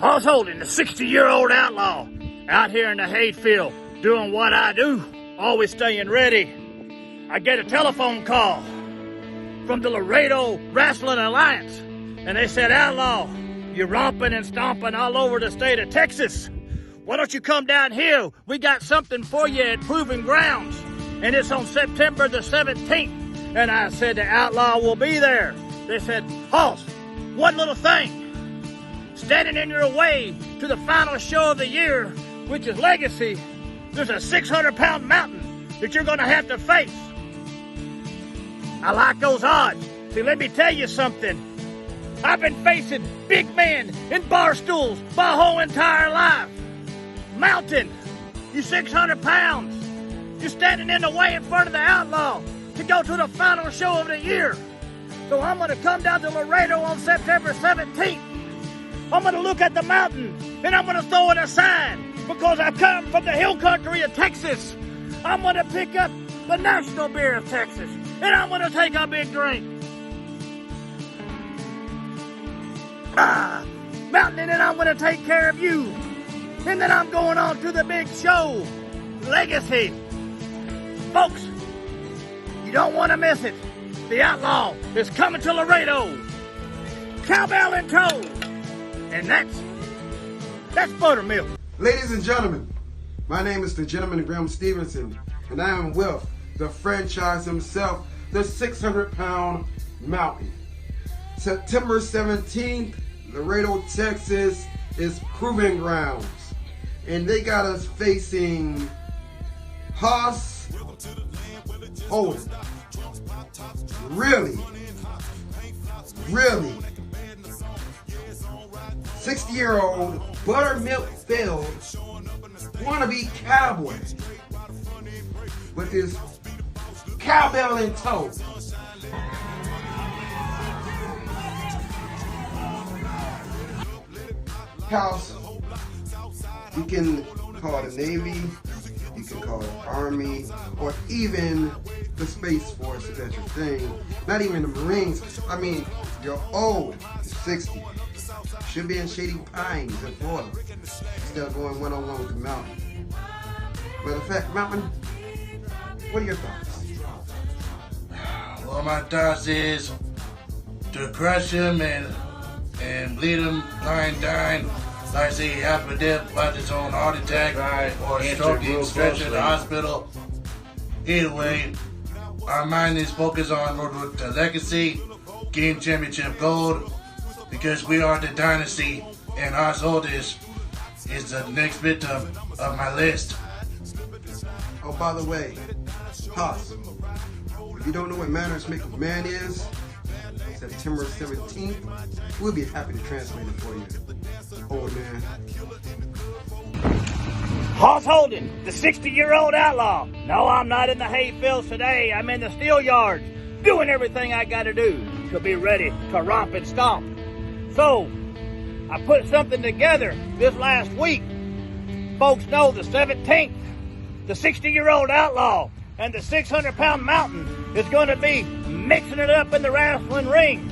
I was holding the 60-year-old outlaw out here in the hayfield doing what I do, always staying ready. I get a telephone call from the Laredo Wrestling Alliance, and they said, "Outlaw, you're romping and stomping all over the state of Texas. Why don't you come down here? We got something for you at Proving Grounds, and it's on September the 17th. And I said, "The Outlaw will be there." They said, "Hoss, one little thing. Standing in your way to the final show of the year, which is Legacy, there's a 600-pound mountain that you're going to have to face." I like those odds. See, let me tell you something. I've been facing big men in bar stools my whole entire life. Mountain, you 600 pounds. You're standing in the way in front of the Outlaw to go to the final show of the year. So I'm going to come down to Laredo on September 17th. I'm going to look at the mountain, and I'm going to throw in a sign, because I come from the hill country of Texas. I'm going to pick up the national beer of Texas, and I'm going to take a big drink. Mountain, and then I'm going to take care of you. And then I'm going on to the big show, Legacy. Folks, you don't want to miss it. The Outlaw is coming to Laredo. Cowbell in tow. And that's buttermilk. Ladies and gentlemen, my name is the Gentleman Graham Stevenson, and I am with the franchise himself, the 600-pound mountain. September 17th, Laredo, Texas is Proving Grounds, and they got us facing Hoss Holden. Really 60-year-old buttermilk-filled wannabe cowboy with his cowbell in tow. House, you can call it the Navy, you can call it Army, or even the Space Force if that's your thing. Not even the Marines. I mean, you're old, you're 60. Should be in Shady Pines in Florida. Still going one-on-one with the mountain. Matter of fact, Mountain, what are your thoughts? Well, my thoughts is to crush him and bleed him blind, dying, like say half a death by his own heart attack, or stroke, getting stretched in the hospital. Either way, our mind is focused on road to Legacy, getting championship gold, because we are the dynasty, and Hoss Holden is the next victim of my list. Oh, by the way, Hoss, if you don't know what Manners Make a Man is, September 17th, we'll be happy to translate it for you, old man. Hoss Holden, the 60-year-old outlaw. No, I'm not in the hayfields today. I'm in the steel yards, doing everything I gotta do to be ready to romp and stomp. So, I put something together this last week. Folks know the 17th, the 60-year-old outlaw and the 600-pound mountain is going to be mixing it up in the wrestling ring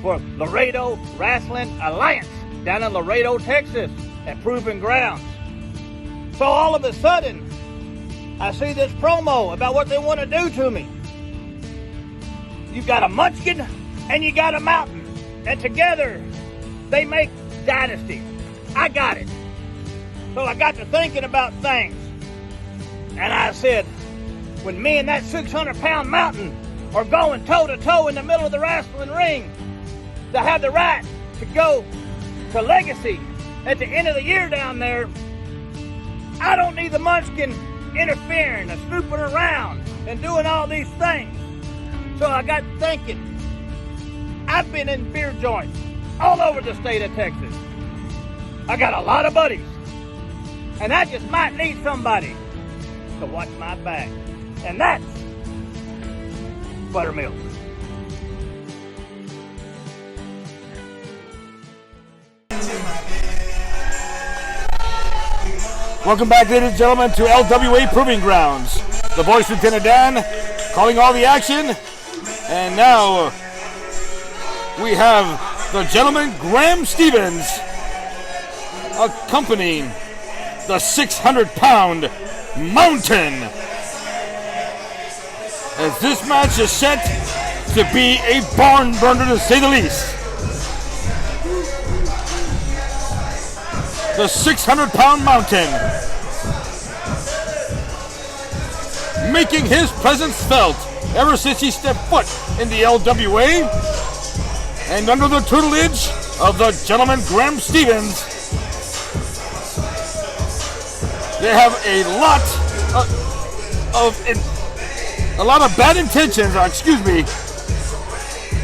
for Laredo Wrestling Alliance down in Laredo, Texas at Proving Grounds. So all of a sudden, I see this promo about what they want to do to me. You got a munchkin and you got a mountain. And together, they make dynasty. I got it. So I got to thinking about things. And I said, when me and that 600-pound mountain are going toe-to-toe in the middle of the wrestling ring, to have the right to go to Legacy at the end of the year down there, I don't need the munchkin interfering and snooping around and doing all these things. So I got thinking, I've been in beer joints all over the state of Texas. I got a lot of buddies, and I just might need somebody to watch my back, and that's buttermilk. Welcome back, ladies and gentlemen, to LWA Proving Grounds. The voice Lieutenant Dan calling all the action, and now we have the gentleman Graham Stevens accompanying the 600-pound Mountain. As this match is set to be a barn burner to say the least. The 600-pound Mountain making his presence felt ever since he stepped foot in the LWA and under the tutelage of the gentleman Graham Stevens. They have a lot of bad intentions,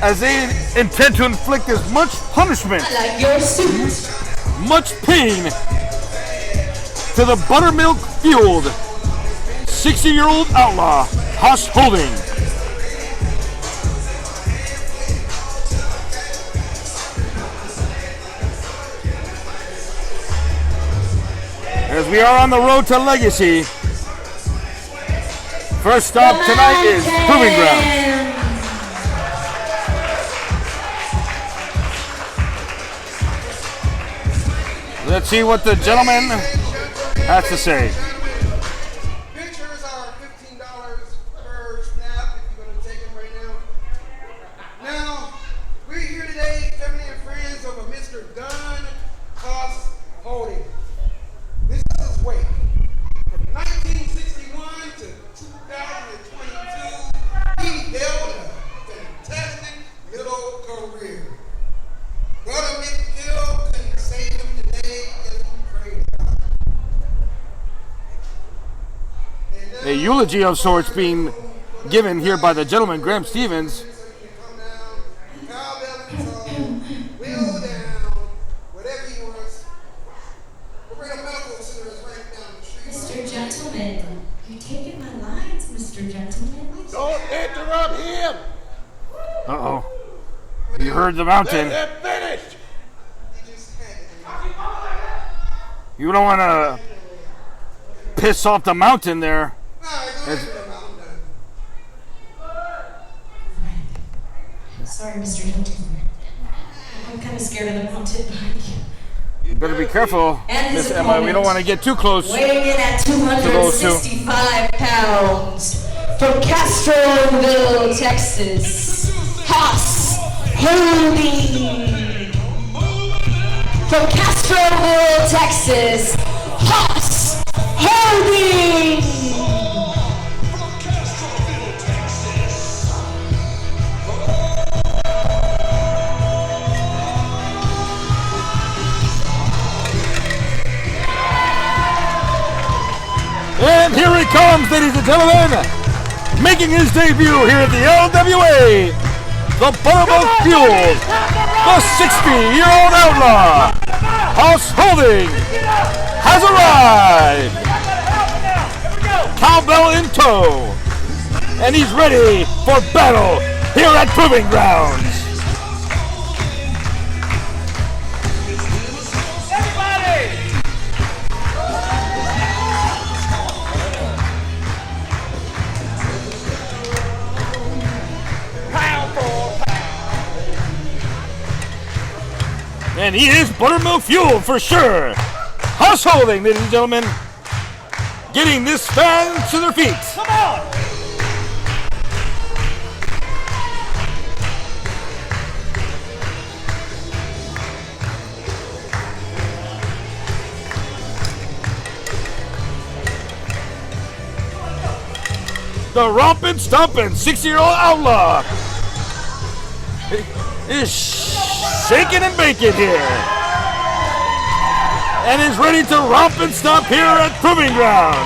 as they intend to inflict as much punishment, much pain to the buttermilk-fueled 60-year-old outlaw, Huss Holding. As we are on the road to legacy, first stop tonight is Proving Ground. Let's see what the gentleman has to say. Pictures are $15 per snap if you're going to take them right now. Now, we're here today, family and friends of a Mr. Dunn Huss Holding. This is his way. From 1961 to 2022, he held a fantastic little career. Brother McGill couldn't save him today if he prayed. A eulogy of sorts being given here by the gentleman Graham Stevens. Mr. Gentleman, you're taking my lines, Mr. Gentleman. Don't interrupt him. Uh-oh. You heard the Mountain. Let him finish. You don't want to piss off the Mountain there. Sorry, Mr. Gentleman. I'm kind of scared of the mountain behind you. You better be careful, Miss Emma. We don't want to get too close. Weighing in at 265 pounds from Castroville, Texas, Huss Holding. From Castroville, Texas, Huss Holding. And here he comes, ladies and gentlemen, making his debut here at the LWA, the Buttermilk Fuel, the 60-year-old outlaw, Huss Holding, has arrived. Cowbell in tow, and he's ready for battle here at Proving Grounds. And he is Buttermilk Fuel for sure. Huss Holding, ladies and gentlemen, getting this fan to their feet. Come on! The romping, stomping 60-year-old outlaw is shaking and baking here, and is ready to romp and stomp here at Proving Grounds.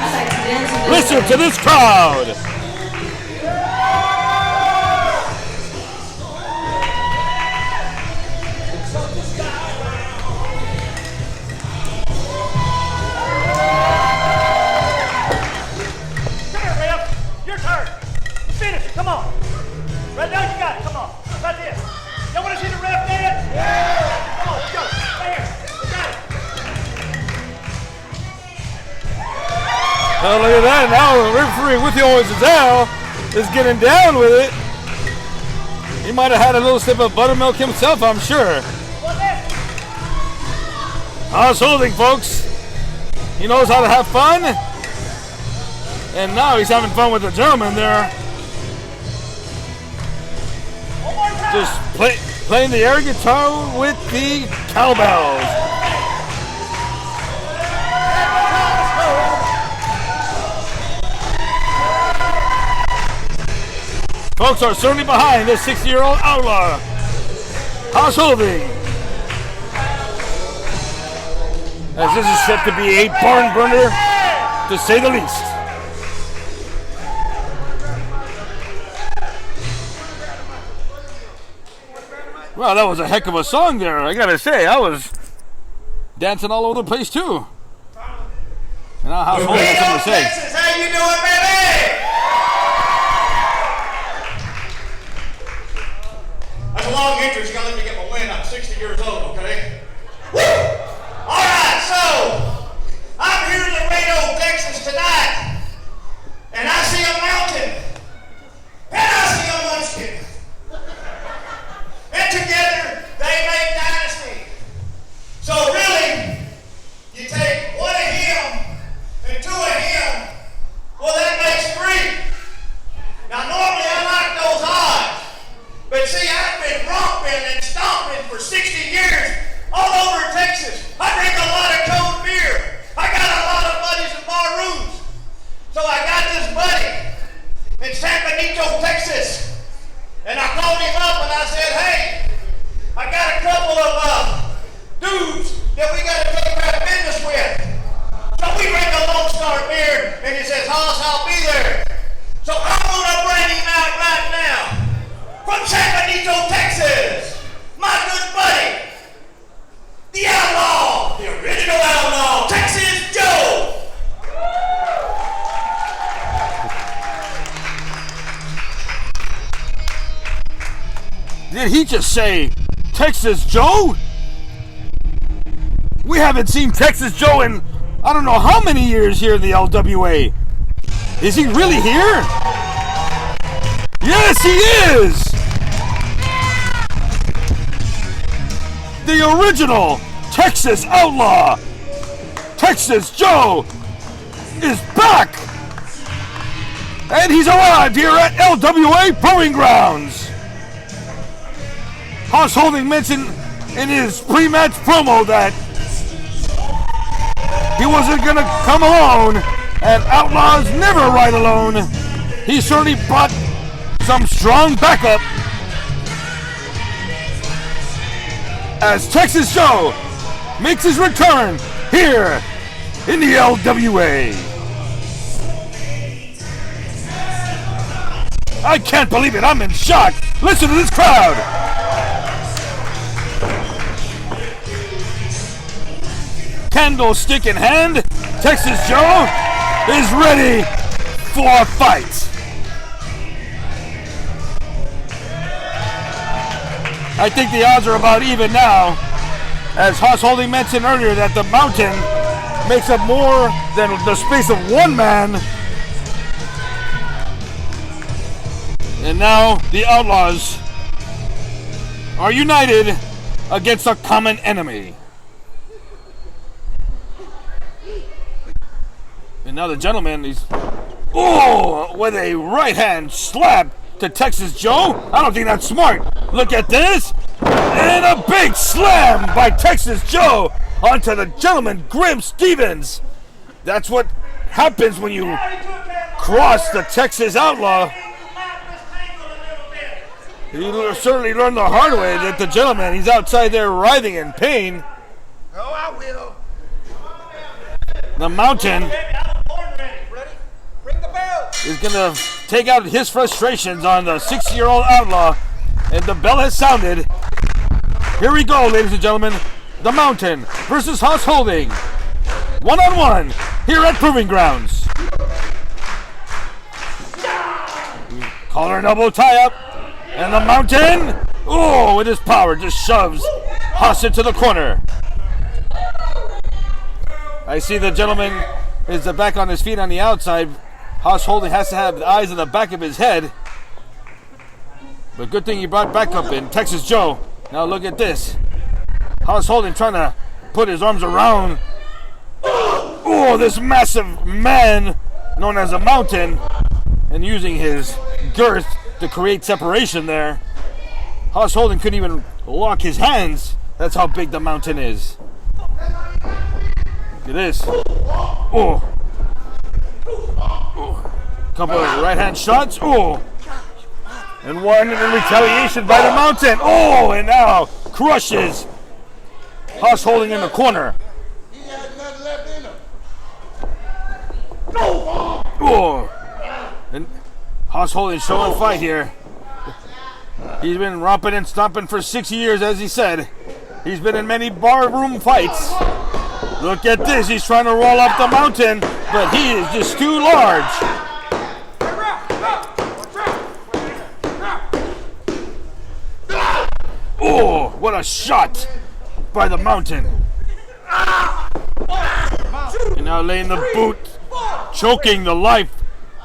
Listen to this crowd. Come here, Ref. Your turn. Finish it. Come on. Right now, you got it. Come on. Right there. Y'all want to see the ref dance? Yeah! Come on, let's go. Right here. We got it. Oh, look at that. Now the referee with the orange towel is getting down with it. He might have had a little sip of buttermilk himself, I'm sure. House Holding, folks. He knows how to have fun. And now he's having fun with the gentleman there. Just playing the air guitar with the cowbells. Folks are certainly behind this 60-year-old outlaw. House Holding. As this is set to be a barn burner, to say the least. Well, that was a heck of a song there. I gotta say, I was dancing all over the place too. And now House Holding has something to say. Texas, how you doing, baby? That's a long entrance. You gotta let me get my wind. I'm 60 years old, okay? Woo! All right, so I'm here in Laredo, Texas tonight, and I see a mountain, and I see a munchkin. And together, they make dynasty. So really, you take one of him and two of him, well, that makes three. Now, normally I like those odds, but see, I've been romping and stomping for 60 years all over Texas. I drink a lot of cold beer. I got a lot of buddies in bar rooms. So I got this buddy in San Benito, Texas. And I called him up and I said, hey, I got a couple of dudes that we got to take care of business with. So we drank a Lone Star beer and he says, Hoss, I'll be there. So I'm going to bring him out right now from San Benito, Texas. My good buddy, the outlaw, the original outlaw, Texas Joe. Did he just say Texas Joe? We haven't seen Texas Joe in I don't know how many years here in the LWA. Is he really here? Yes, he is! The original Texas outlaw, Texas Joe, is back! And he's arrived here at LWA Brewing Grounds. House Holding mentioned in his pre-match promo that he wasn't going to come alone, and outlaws never ride alone. He certainly brought some strong backup as Texas Joe makes his return here in the LWA. I can't believe it. I'm in shock. Listen to this crowd. Candlestick in hand, Texas Joe is ready for a fight. I think the odds are about even now, as Hoss Holding mentioned earlier that the mountain makes up more than the space of one man. And now the Outlaws are united against a common enemy. And now the gentleman, he's with a right hand slap to Texas Joe. I don't think that's smart. Look at this. And a big slam by Texas Joe onto the gentleman, Grim Stevens. That's what happens when you cross the Texas Outlaw. You certainly learned the hard way that the gentleman, he's outside there writhing in pain. Oh, I will. The mountain is going to take out his frustrations on the 60-year-old outlaw, and the bell has sounded. Here we go, ladies and gentlemen. The Mountain versus Hoss Holding. One-on-one here at Proving Grounds. Collar and elbow tie-up. And the Mountain, with his power, just shoves Hoss into the corner. I see the gentleman is back on his feet on the outside. Hoss Holding has to have the eyes on the back of his head. But good thing he brought back up in Texas Joe. Now look at this. Hoss Holding trying to put his arms around this massive man known as a mountain and using his girth to create separation there. Hoss Holding couldn't even lock his hands. That's how big the mountain is. Look at this. Oh. Couple of right hand shots. Oh. And one in retaliation by the mountain. Oh, and now crushes Hoss Holding in the corner. Oh. And Hoss Holding showing fight here. He's been romping and stomping for 6 years, as he said. He's been in many barroom fights. Look at this. He's trying to roll up the mountain, but he is just too large. Oh, what a shot by the mountain. And now laying the boot, choking the life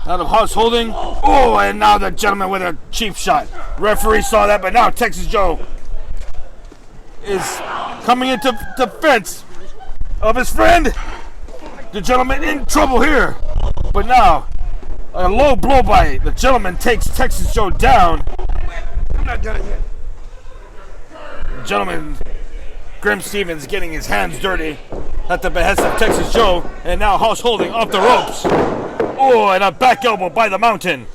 out of Hoss Holding. Oh, and now the gentleman with a cheap shot. Referee saw that, but now Texas Joe is coming into defense of his friend. The gentleman in trouble here. But now, a low blow by the gentleman takes Texas Joe down. I'm not done yet. Gentleman, Grim Stevens getting his hands dirty at the behest of Texas Joe. And now Hoss Holding off the ropes. Oh, and a back elbow by the mountain.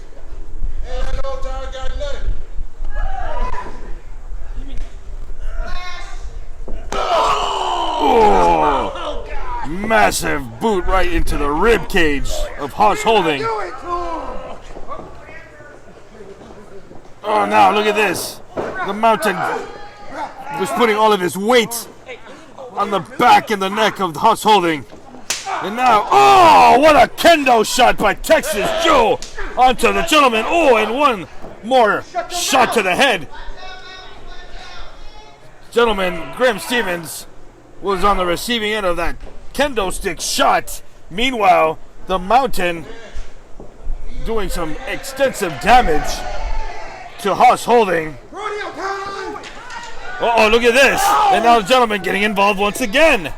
Oh, massive boot right into the rib cage of Hoss Holding. Oh, now look at this. The mountain was putting all of his weight on the back and the neck of Hoss Holding. And now, oh, what a kendo shot by Texas Joe onto the gentleman. Oh, and one more shot to the head. Gentleman, Grim Stevens was on the receiving end of that kendo stick shot. Meanwhile, the mountain doing some extensive damage to Hoss Holding. Uh-oh, look at this. And now the gentleman getting involved once again.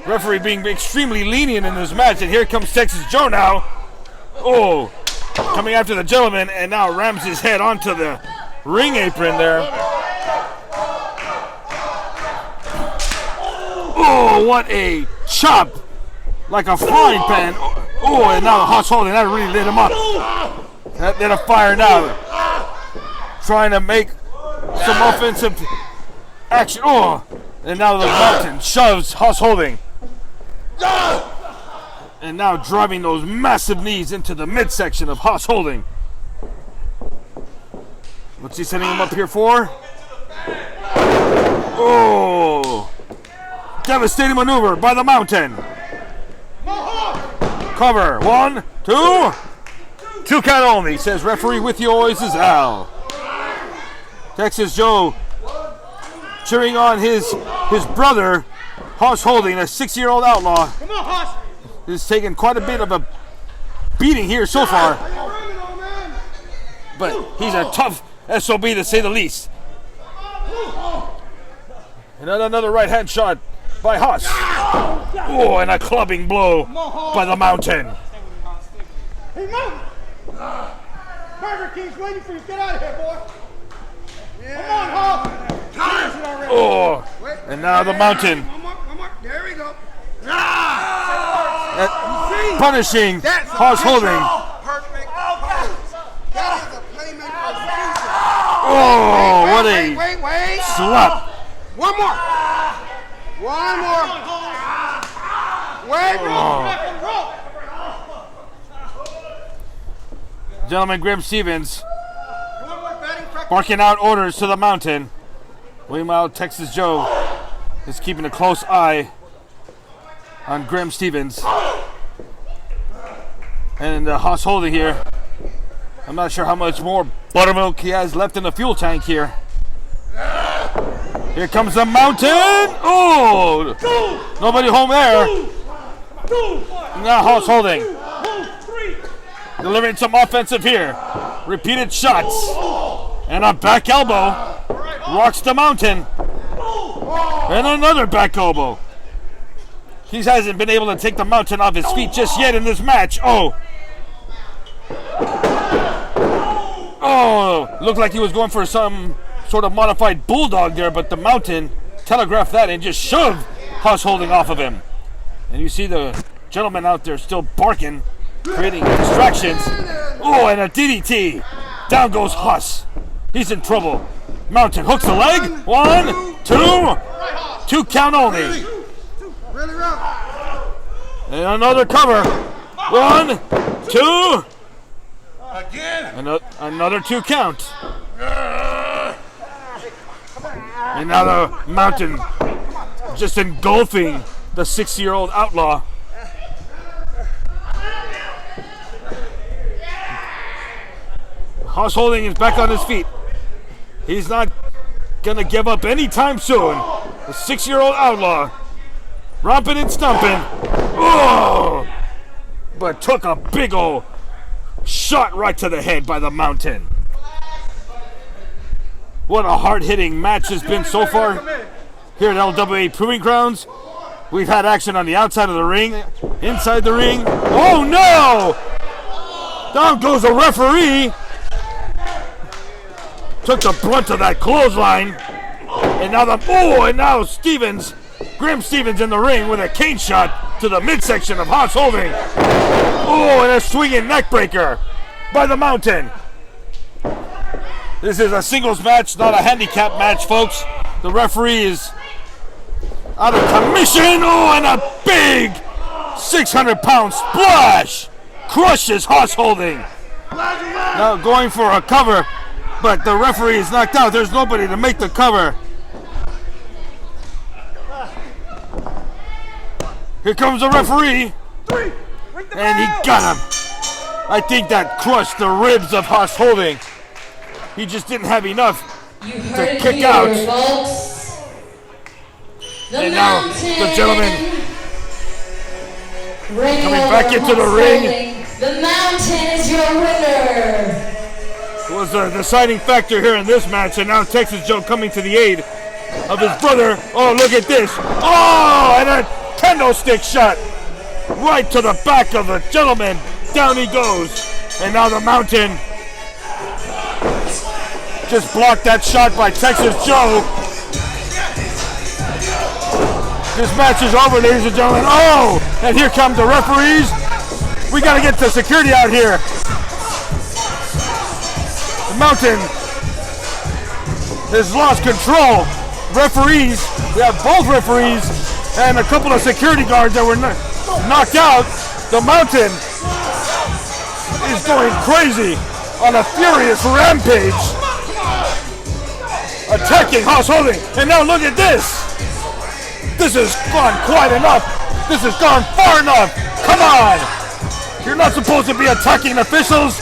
Referee being extremely lenient in this match. And here comes Texas Joe now. Oh, coming after the gentleman and now rams his head onto the ring apron there. Oh, what a chop. Like a frying pan. Oh, and now Hoss Holding, that really lit him up. That lit a fire now. Trying to make some offensive action. Oh, and now the mountain shoves Hoss Holding. And now driving those massive knees into the midsection of Hoss Holding. What's he setting him up here for? Oh, devastating maneuver by the mountain. Cover. 1, 2. 2 count only, says referee with you always is Al. Texas Joe cheering on his brother, Hoss Holding, a 6-year-old outlaw. Come on, Hoss. He's taken quite a bit of a beating here so far. But he's a tough SOB to say the least. And another right hand shot by Hoss. Oh, and a clubbing blow by the mountain. Hey, Mountain! Burger King's waiting for you. Get out of here, boy. Come on, Hoss. Oh, and now the mountain. One more. There we go. Punishing Hoss Holding. Perfect. That is a payment for fusion. Oh, what a Wait. slap. One more. Wait. Gentleman Grim Stevens barking out orders to the mountain. Meanwhile, Texas Joe is keeping a close eye on Grim Stevens. And Hoss Holding here. I'm not sure how much more buttermilk he has left in the fuel tank here. Here comes the mountain. Oh, nobody home there. Now Hoss Holding delivering some offensive here. Repeated shots. And a back elbow rocks the mountain. And another back elbow. He hasn't been able to take the Mountain off his feet just yet in this match. Oh, looked like he was going for some sort of modified bulldog there, but the Mountain telegraphed that and just shoved Huss Holding off of him. And you see the gentleman out there still barking, creating distractions. Oh, and a DDT. Down goes Huss. He's in trouble. Mountain hooks the leg. 1, 2. 2 count only. And another cover. 1, 2. Again. Another 2 count. And now the Mountain just engulfing the 60-year-old outlaw. Huss Holding is back on his feet. He's not gonna give up anytime soon. The 6-year-old outlaw, romping and stomping. Oh! But took a big old shot right to the head by the Mountain. What a hard-hitting match has been so far here at LWA Proving Grounds. We've had action on the outside of the ring, inside the ring. Oh no! Down goes the referee. Took the brunt of that clothesline. And now Stevens, Grim Stevens in the ring with a cane shot to the midsection of Huss Holding. Oh, and a swinging neck breaker by the Mountain. This is a singles match, not a handicap match, folks. The referee is out of commission. Oh, and a big 600-pound splash crushes Huss Holding. Now going for a cover, but the referee is knocked out. There's nobody to make the cover. Here comes the referee, and he got him. I think that crushed the ribs of Huss Holding. He just didn't have enough to kick out. Folks. And now the gentleman coming back into the ring. The Mountain is your winner. Was a deciding factor here in this match, and now Texas Joe coming to the aid of his brother. Oh, look at this. Oh, and a kendo stick shot right to the back of the gentleman. Down he goes. And now the Mountain just blocked that shot by Texas Joe. This match is over, ladies and gentlemen. Oh, and here come the referees. We got to get the security out here. The Mountain has lost control. Referees, we have both referees and a couple of security guards that were knocked out. The Mountain is going crazy on a furious rampage, attacking Huss Holding. And now look at this. This has gone quite enough. This has gone far enough. Come on. You're not supposed to be attacking officials.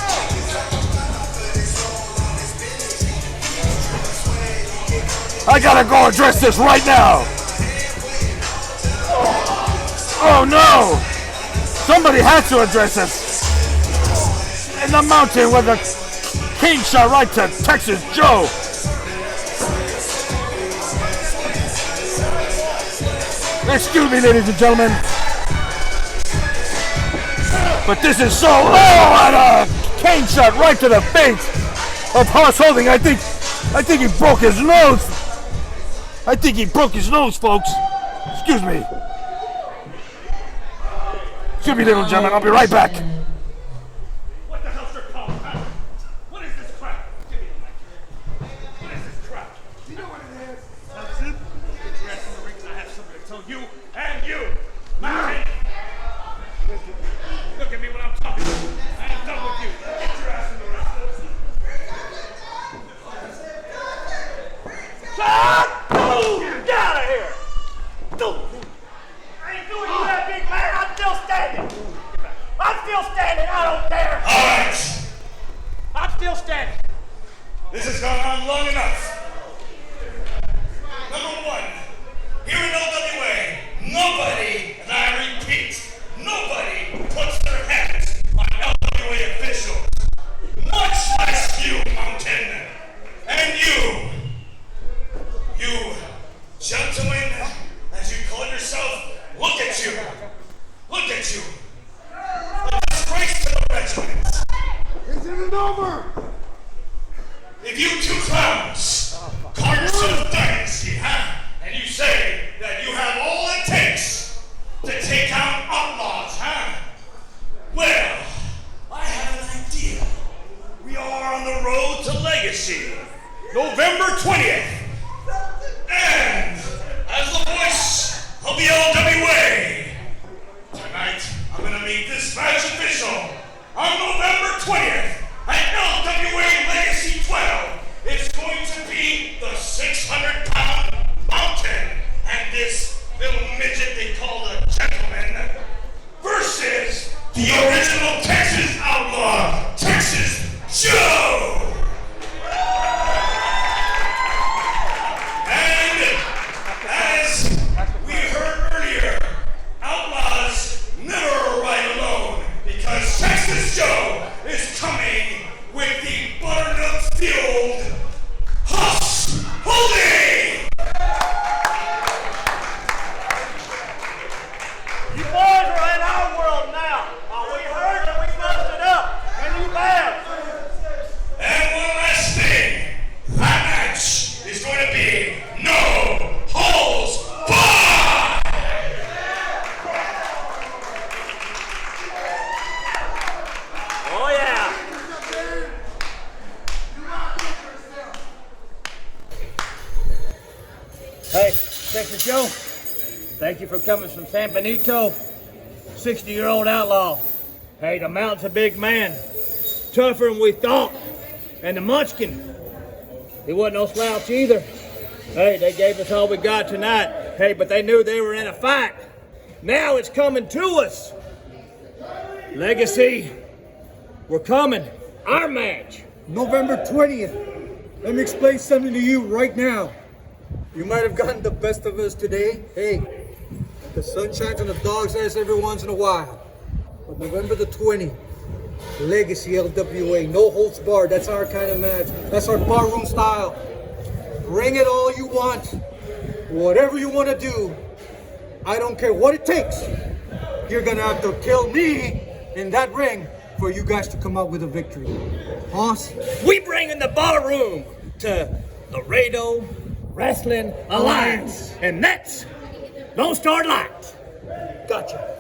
I gotta go address this right now. Oh no. Somebody has to address this. And the Mountain with a cane shot right to Texas Joe. Excuse me, ladies and gentlemen. But this is so... Oh, and a cane shot right to the face of Huss Holding. I think he broke his nose. I think he broke his nose, folks. Excuse me. Excuse me, ladies and gentlemen. I'll be right back. What the hell's your call, huh? What is this crap? Give me the mic. What is this crap? You know what it is? That's it. Get your ass in the ring and I have something to tell you and you. Mine. Look at me when I'm talking. I am done with you. Get your ass in the ring. Shut! Get out of here! Dude. I ain't doing you that, big man. I'm still standing. I'm still gentlemen, as you call yourself, look at you. Look at you. A disgrace to the regiment. Isn't it over? If you two clowns call yourself dynasty, huh? And you say that you have all it takes to take out outlaws, huh? Well, I have an idea. We are on the road to legacy, November 20th. And as the voice of the LWA, tonight I'm going to meet this match official on November 20th at LWA Legacy 12. It's going to be the 600-pound mountain and this little midget they call the gentleman versus the original Texas outlaw, Texas Joe. And as we heard earlier, outlaws never ride alone because Texas Joe is coming with the butternut-filled Huss Holding. You boys are in our world now. We heard and we busted up, and you laughed. And one last thing, that match is going to be no holds barred. Oh, yeah. Hey, Texas Joe, thank you for coming from San Benito. 60-year-old outlaw. Hey, the mountain's a big man. Tougher than we thought. And the Munchkin, he wasn't no slouch either. Hey, they gave us all we got tonight. Hey, but they knew they were in a fight. Now it's coming to us. Legacy, we're coming. Our match. November 20th. Let me explain something to you right now. You might have gotten the best of us today. Hey, the sun shines on the dog's ass every once in a while. But November the 20th, Legacy LWA, no holds barred. That's our kind of match. That's our barroom style. Bring it all you want. Whatever you want to do. I don't care what it takes. You're gonna have to kill me in that ring for you guys to come out with a victory. Hoss? We bring in the ballroom to Laredo Wrestling Alliance. And that's Lone Star Light. Gotcha.